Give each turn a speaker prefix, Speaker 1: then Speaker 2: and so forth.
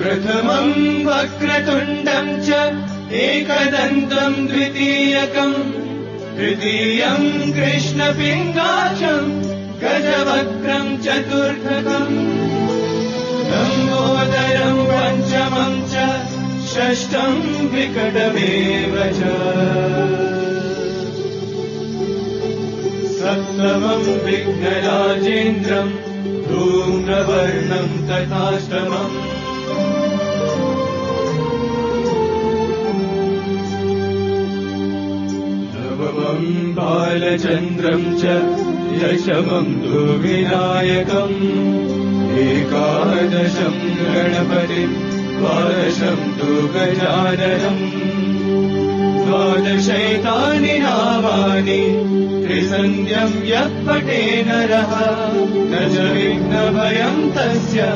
Speaker 1: प्रथमम् वक्रतुण्डम् च एकदन्तम् द्वितीयकम् तृतीयम् कृष्णपिङ्गाक्षम् गजवक्त्रम् चतुर्थकम् लम्बोदरम् पञ्चमम् च षष्ठम् विकटमेव च सप्तमम् विघ्नराजेन्द्रम् धूम्रवर्णम् तथाष्टमम् नवमम् बालचन्द्रम् च दशमम् तु विनायकम् एकादशम् गणपतिम् द्वादशम् तु गजाननम् द्वादशैतानि नामानि त्रिसन्ध्यम् यः पठे नरः न च विघ्नभयम् तस्य